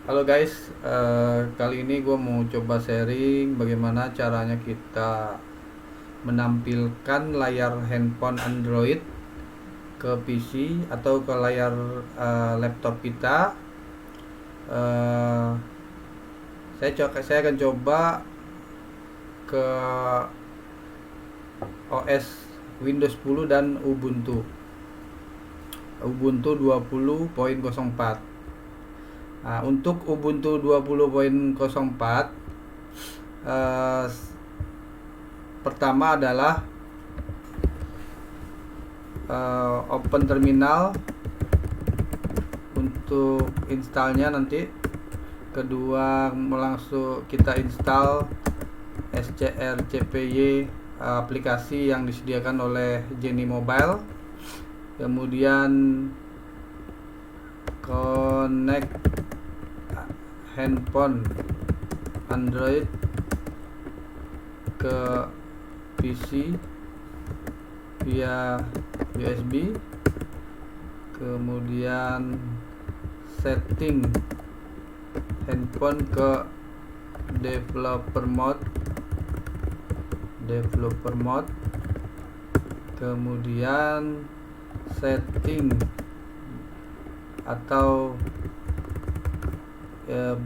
Halo guys, kali ini gue mau coba sharing bagaimana caranya kita menampilkan layar handphone Android ke PC atau ke layar laptop kita. Eh, saya akan coba ke OS Windows 10 dan Ubuntu 20.04. Nah, untuk Ubuntu 20.04, eh, pertama adalah open terminal untuk installnya nanti. Kedua, langsung kita install SCRCPY, aplikasi yang disediakan oleh Genie Mobile. Kemudian connect handphone Android ke PC via USB. Kemudian setting handphone ke developer mode. Kemudian setting atau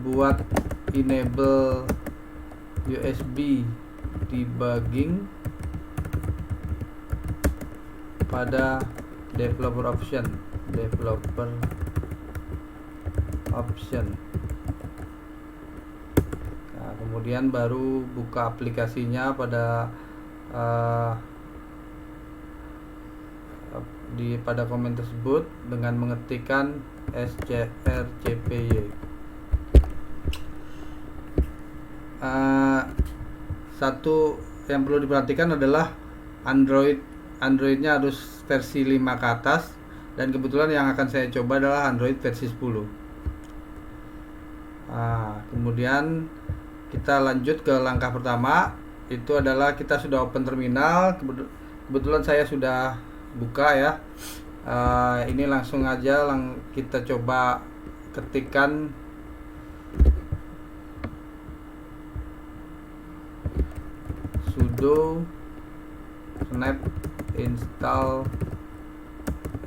buat enable USB debugging pada developer option. Nah, kemudian baru buka aplikasinya pada pada komen tersebut dengan mengetikkan SCRCPY. Satu yang perlu diperhatikan adalah Androidnya harus versi 5 ke atas, dan kebetulan yang akan saya coba adalah Android versi 10. Kemudian kita lanjut ke langkah pertama, itu adalah kita sudah open terminal. Kebetulan saya sudah buka ya. Ini langsung aja kita coba ketikkan sudo snap install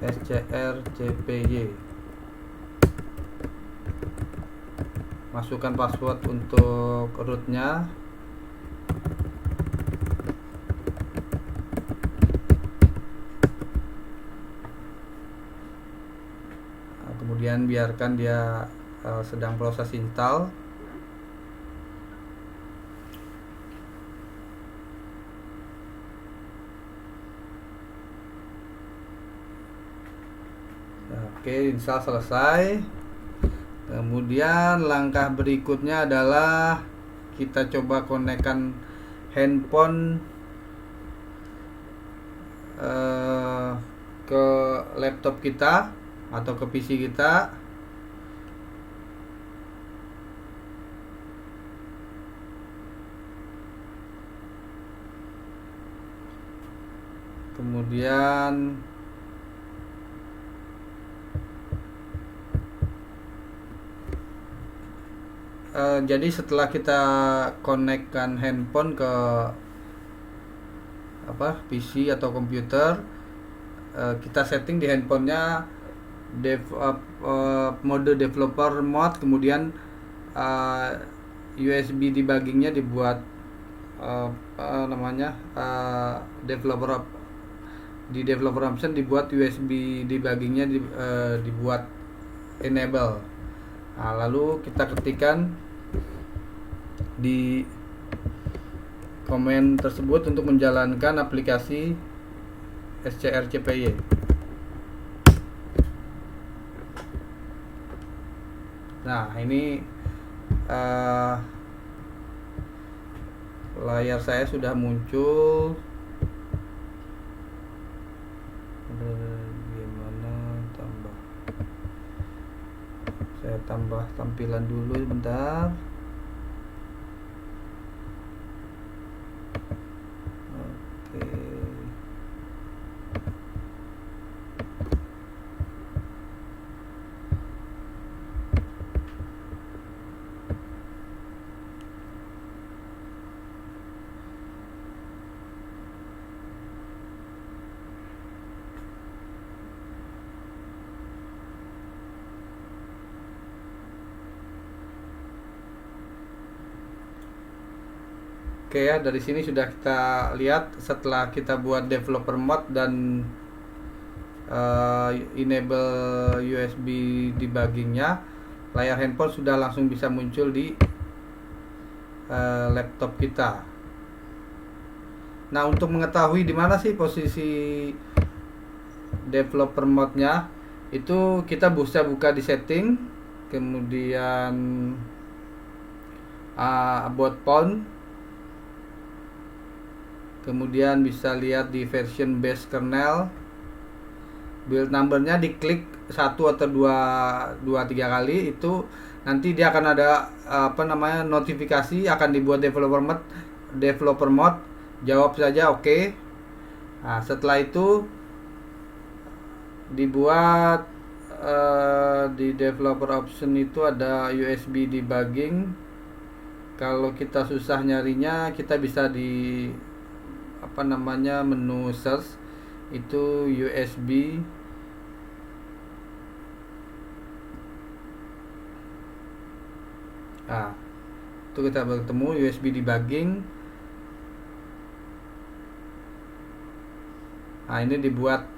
SCRCPY. Masukkan password untuk rootnya. Kemudian biarkan dia sedang proses install. Oke, install selesai. Kemudian langkah berikutnya adalah kita coba konekkan handphone ke laptop kita atau ke PC kita. Kemudian jadi setelah kita konekkan handphone ke PC atau komputer, kita setting di handphonenya mode developer mode. Kemudian USB debuggingnya dibuat di developer option dibuat USB debuggingnya dibuat enable. Lalu kita ketikkan di komen tersebut untuk menjalankan aplikasi SCRCPY. Nah, ini layar saya sudah muncul. Gimana saya tambah tampilan dulu bentar. Oke ya, dari sini sudah kita lihat setelah kita buat developer mode dan enable USB debuggingnya, layar handphone sudah langsung bisa muncul di laptop kita. Nah, untuk mengetahui di mana sih posisi developer mode-nya, itu kita bisa buka di setting, kemudian about phone, kemudian bisa lihat di version base kernel, build numbernya diklik 1 atau 2 3 kali, itu nanti dia akan ada notifikasi akan dibuat developer mode, jawab saja oke. Nah, setelah itu dibuat di developer option itu ada USB debugging. Kalau kita susah nyarinya, kita bisa di menu search itu USB. Nah, itu kita bertemu USB debugging. Nah, ini dibuat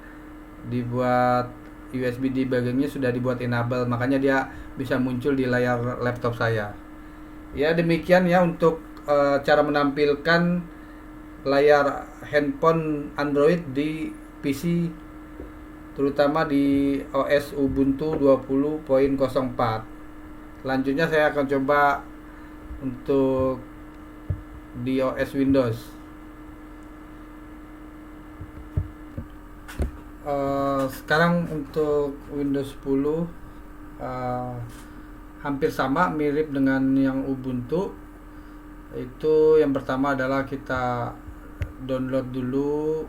USB debuggingnya sudah dibuat enable, makanya dia bisa muncul di layar laptop saya. Ya, demikian ya untuk cara menampilkan layar handphone Android di PC, terutama di OS Ubuntu 20.04. Selanjutnya saya akan coba untuk di OS Windows. Sekarang untuk Windows 10 hampir sama, mirip dengan yang Ubuntu. Itu yang pertama adalah kita download dulu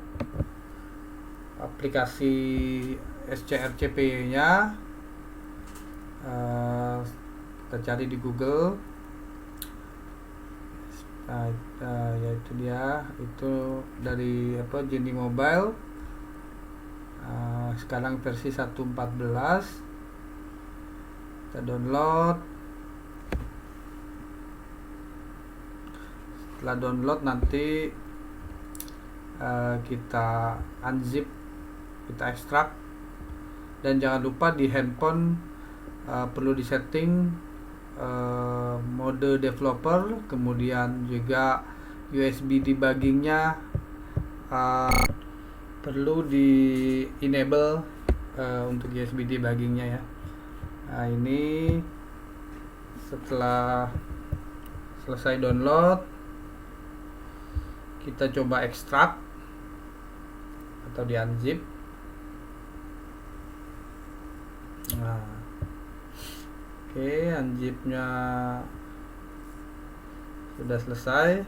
aplikasi SCRCP nya. Kita cari di Google. Yaitu dia, itu dari Genie Mobile. Sekarang versi 1.14. Kita download. Setelah download nanti kita unzip, kita ekstrak, dan jangan lupa di handphone perlu disetting mode developer, kemudian juga USB debuggingnya perlu di enable untuk USB debuggingnya ya. Nah, ini setelah selesai download, kita coba ekstrak atau di unzip. Nah, oke, unzipnya sudah selesai.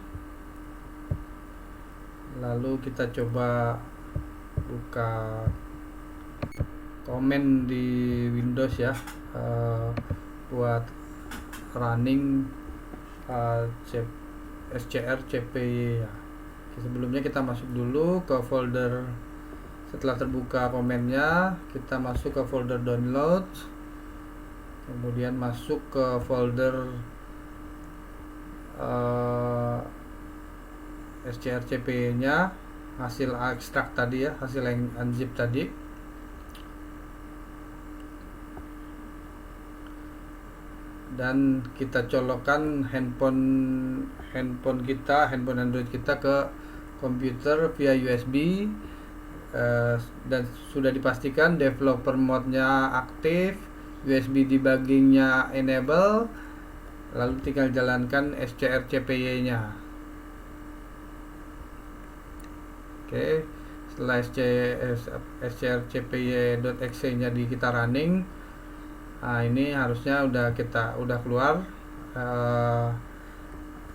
Lalu kita coba buka komen di Windows ya, buat running SCRCPY ya. Sebelumnya kita masuk dulu ke folder. Setelah terbuka komennya, kita masuk ke folder download, kemudian masuk ke folder SCRCP nya, hasil ekstrak tadi ya, hasil yang unzip tadi. Dan kita colokkan handphone Android kita ke komputer via USB, dan sudah dipastikan developer mode-nya aktif, USB debugging-nya enable, lalu tinggal jalankan SCRCPY-nya. Oke, setelah SCRCPY.exe-nya kita running, nah ini harusnya udah keluar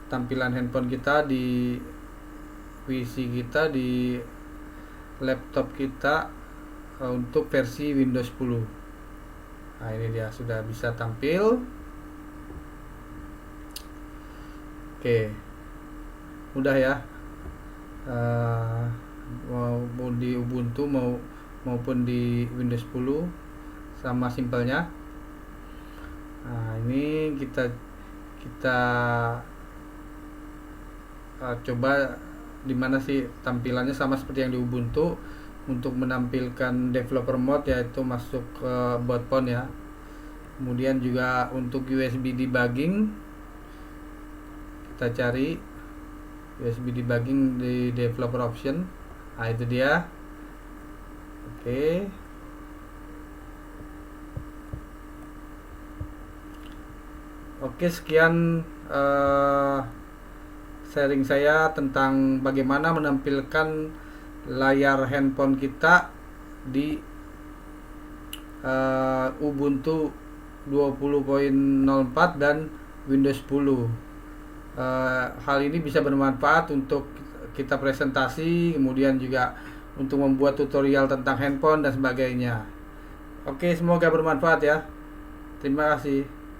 tampilan handphone kita di PC kita, di laptop kita untuk versi Windows 10. Nah, ini dia sudah bisa tampil. Oke, mudah ya, maupun di Ubuntu maupun di Windows 10 sama simpelnya. Nah, ini kita coba dimana sih tampilannya sama seperti yang di Ubuntu. Untuk menampilkan developer mode yaitu masuk ke botphone ya. Kemudian juga untuk USB debugging, kita cari USB debugging di developer option. Nah itu dia. Oke, sekian sharing saya tentang bagaimana menampilkan layar handphone kita di Ubuntu 20.04 dan Windows 10. Hal ini bisa bermanfaat untuk kita presentasi, kemudian juga untuk membuat tutorial tentang handphone dan sebagainya. Oke, semoga bermanfaat ya. Terima kasih.